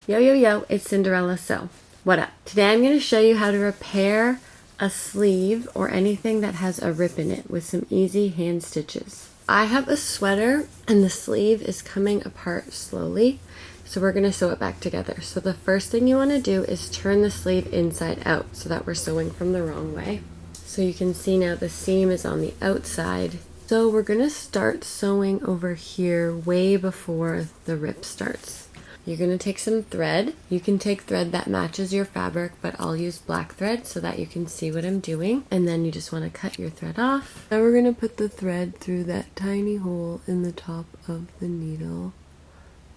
Yo, yo, yo, it's Cinderella Sew. What up? Today I'm going to show you how to repair a sleeve or anything that has a rip in it with some easy hand stitches. I have a sweater and the sleeve is coming apart slowly, so we're going to sew it back together. So the first thing you want to do is turn the sleeve inside out so that we're sewing from the wrong way. So you can see now the seam is on the outside. So we're going to start sewing over here way before the rip starts. You're going to take some thread. You can take thread that matches your fabric, but I'll use black thread so that you can see what I'm doing. And then you just want to cut your thread off. Now we're going to put the thread through that tiny hole in the top of the needle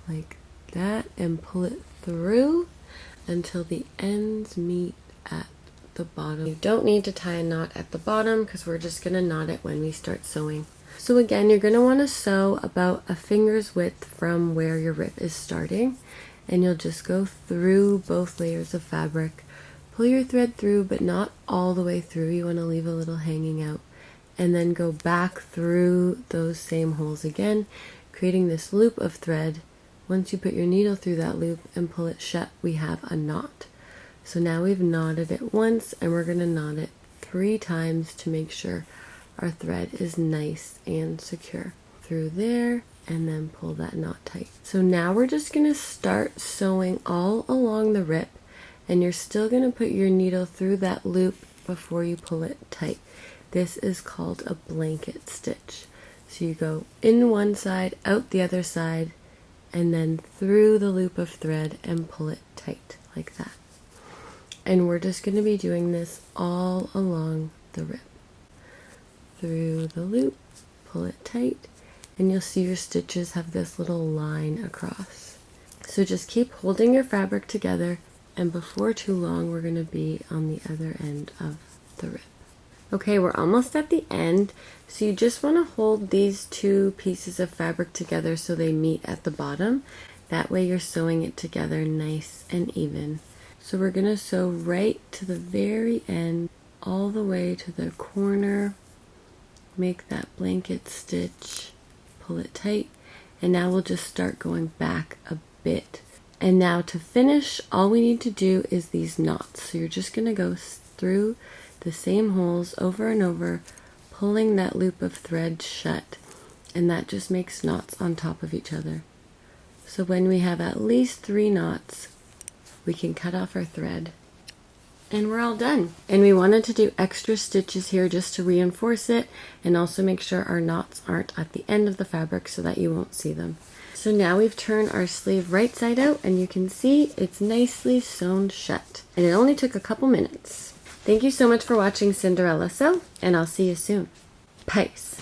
like that and pull it through until the ends meet at the bottom. You don't need to tie a knot at the bottom because we're just going to knot it when we start sewing. So again, you're going to want to sew about a finger's width from where your rip is starting, and you'll just go through both layers of fabric. Pull your thread through, but not all the way through. You want to leave a little hanging out, and then go back through those same holes again, creating this loop of thread. Once you put your needle through that loop and pull it shut, we have a knot. So now we've knotted it once, and we're going to knot it 3 times to make sure our thread is nice and secure. Through there, and then pull that knot tight. So now we're just going to start sewing all along the rip, and you're still going to put your needle through that loop before you pull it tight. This is called a blanket stitch. So you go in one side, out the other side, and then through the loop of thread and pull it tight like that. And we're just going to be doing this all along the rip. Through the loop, pull it tight, and you'll see your stitches have this little line across. So just keep holding your fabric together, and before too long we're going to be on the other end of the rip. Okay, we're almost at the end, so you just want to hold these 2 pieces of fabric together so they meet at the bottom. That way you're sewing it together nice and even. So we're going to sew right to the very end, all the way to the corner. Make that blanket stitch, pull it tight, and now we'll just start going back a bit. And now to finish, all we need to do is these knots. So you're just going to go through the same holes over and over, pulling that loop of thread shut, and that just makes knots on top of each other. So when we have at least 3 knots, we can cut off our thread. And we're all done. And we wanted to do extra stitches here just to reinforce it and also make sure our knots aren't at the end of the fabric so that you won't see them. So now we've turned our sleeve right side out and you can see it's nicely sewn shut. And it only took a couple minutes. Thank you so much for watching Cinderella Sew, and I'll see you soon. Peace.